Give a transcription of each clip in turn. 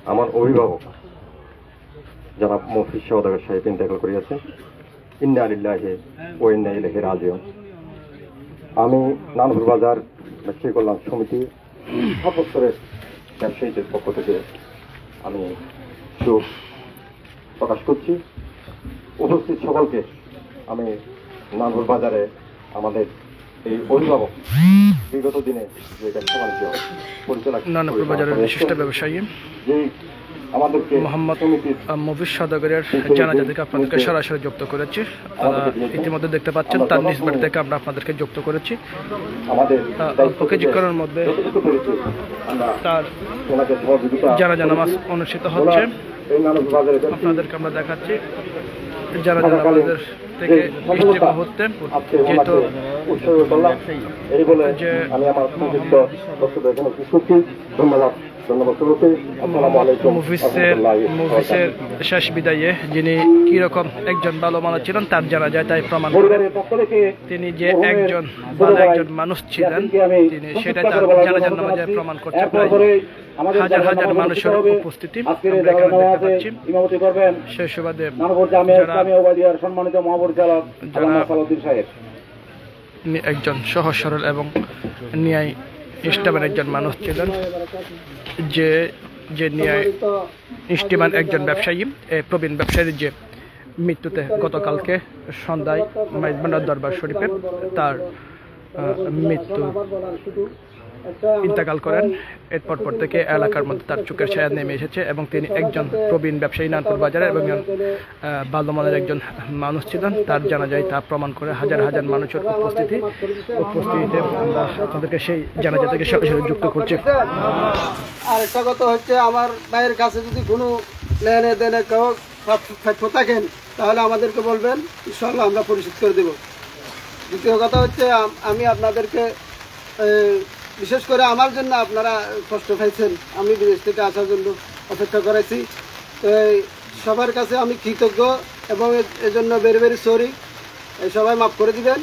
আমার অভিভাবক যারা মফিজ সওদাগর সাহেব ইন্তেকাল করিয়াছেন, ইন্না লিল্লাহি ওয়া ইন্না ইলাইহি রাজিউন। আমি নানুর বাজার ব্যবসায়ী কল্যাণ সমিতি সর্বস্তরের ব্যবসায়ীদের পক্ষ থেকে আমি শোক প্রকাশ করছি। উপস্থিত সকলকে আমি নানুর বাজারে আমাদের এই অভিভাবক বিগত দিনে যে ব্যবসা বাণিজ্য পরিচালনা নানুর বাজারের বিশিষ্ট ব্যবসায়ী আমাদেরকে মোহাম্মদ মফিজ সওদাগরের জানাজা থেকে আপনাদেরকে সরাসরি যুক্ত করেছি। ইতিমধ্যে দেখতে পাচ্ছেন তার নিজ বাড়ি থেকে আমরা আপনাদেরকে যুক্ত করেছি। অল্প কিছুক্ষণের মধ্যে তার জানাজা নামাজ অনুষ্ঠিত হচ্ছে, আপনাদেরকে আমরা দেখাচ্ছি। জানাজা নামাজের থেকে বৃষ্টি মুহূর্তে যেহেতু ধন্যবাদ মুভিসের শেষ বিদায়ে যিনি কিরকম একজন ভালো মানুষ ছিলেন তার জানা যায়, তাই প্রমাণ করে তিনি যে একজন ভালো একজন মানুষ ছিলেন তিনি সেটা তার জানাজার নামাজে প্রমাণ করছে। হাজার হাজার মানুষের উপস্থিতি আমরা এখানে দেখতে পাচ্ছি। সেই সুবাদে একজন সহজ সরল এবং ন্যায় নিষ্ঠাবান একজন মানুষ ছিলেন, যে ন্যায় নিষ্ঠাবান একজন ব্যবসায়ী, প্রবীণ ব্যবসায়ীর যে মৃত্যুতে গতকালকে সন্ধ্যায় মাইজবান্ডার দরবার শরীফে তার মৃত্যু ইন্তেকাল করেন। এরপর থেকে এলাকার মধ্যে তার চোখের ছায়া নেমে এসেছে এবং তিনি একজন প্রবীণ ব্যবসায়ী নানুর বাজারে এবং ভালো মানের একজন মানুষ ছিলেন। তার জানা যায় তা প্রমাণ করে হাজার হাজার মানুষের উপস্থিতিতে আমরা আপনাদেরকে সেই জানাজা থেকে সরাসরি যুক্ত করছি। আরেকটা কথা হচ্ছে, আমার ভাইয়ের কাছে যদি কোনো লেনে দেনে কেউ থাকেন তাহলে আমাদেরকে বলবেন, ইনশাআল্লাহ আমরা পরিশোধ করে দেব। দ্বিতীয় কথা হচ্ছে, আমি আপনাদেরকে বিশেষ করে আমার জন্য আপনারা কষ্ট পাইছেন, আমি বিদেশ থেকে আসার জন্য অপেক্ষা করেছি। তো সবার কাছে আমি কৃতজ্ঞ এবং এজন্য ভেরি ভেরি সরি। সবাই মাফ করে দিবেন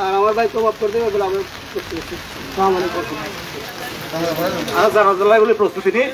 আর আমার ভাইকে মাফ করে দেবেন বলে আমি প্রস্তুতি। প্রস্তুতি নিই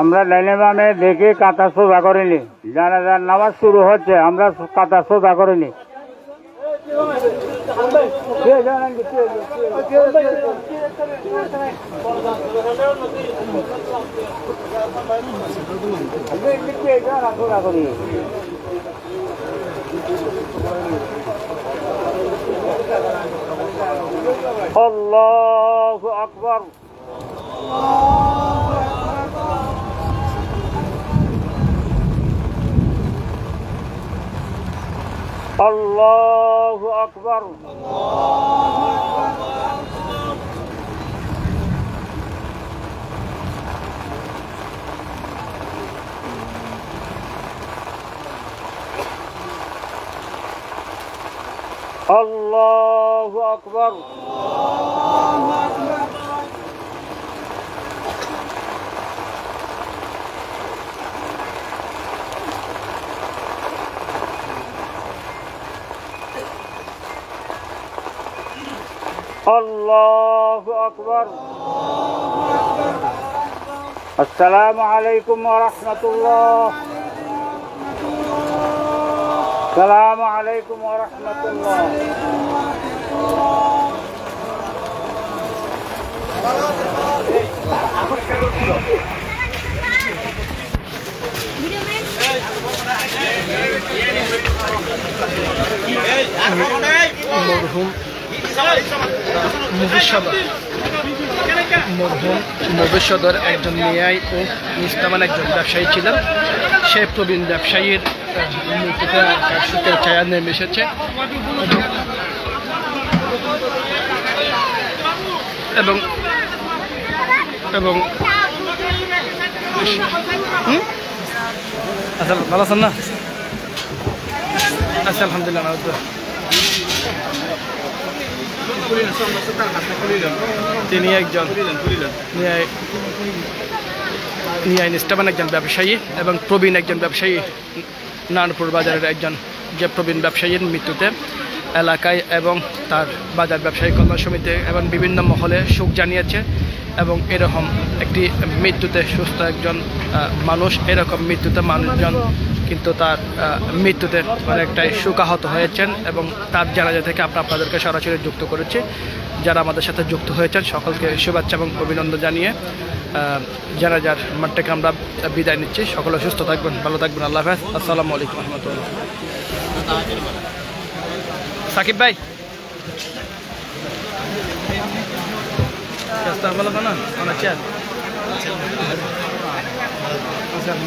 আমরা লাইনে বামে দেখে কাতা সোজা করিনি, জানাজার নামাজ শুরু হচ্ছে, আমরা কাতা সোজা করিনি। আল্লাহু আকবার। আল্লাহু আকবার। আল্লাহু আকবার। আল্লাহু আকবার। আসসালামু আলাইকুম ওয়া রাহমাতুল্লাহ। আসসালামু আলাইকুম ওয়া রাহমাতুল্লাহ। মরহুম মরহুম মবির সদর একজন মেয়াই ও নিস্তামান একজন ব্যবসায়ী ছিলেন। সেই প্রবীণ ব্যবসায়ীর মৃত্যুতে তার শোকের ছায়া নেমে এসেছে এবং এবং আচ্ছা ভালো আছেন না? আচ্ছা আলহামদুলিল্লাহ। তিনি একজন নিষ্ঠাবান একজন ব্যবসায়ী এবং প্রবীণ একজন ব্যবসায়ী। নারায়ণপুর বাজারের একজন যে প্রবীণ ব্যবসায়ীর মৃত্যুতে এলাকায় এবং তার বাজার ব্যবসায়ী কল্যাণ সমিতি এবং বিভিন্ন মহলে শোক জানিয়েছে এবং এরকম একটি মৃত্যুতে সুস্থ একজন মানুষ, এরকম মৃত্যুতে মানুষজন কিন্তু তার মৃত্যুতে অনেকটাই শোকাহত হয়েছেন এবং তার জানাজা থেকে আমরা আপনাদেরকে সরাসরি যুক্ত করেছি। যারা আমাদের সাথে যুক্ত হয়েছেন সকলকে শুভেচ্ছা এবং অভিনন্দন জানিয়ে জানাজার মাঠ থেকে আমরা বিদায় নিচ্ছি। সকলে সুস্থ থাকবেন, ভালো থাকবেন। আল্লাহ হাফেজ। আসসালামু আলাইকুম রহমতুল্লাহ। সাকিব ভাই ভালো না? আচ্ছা আচ্ছা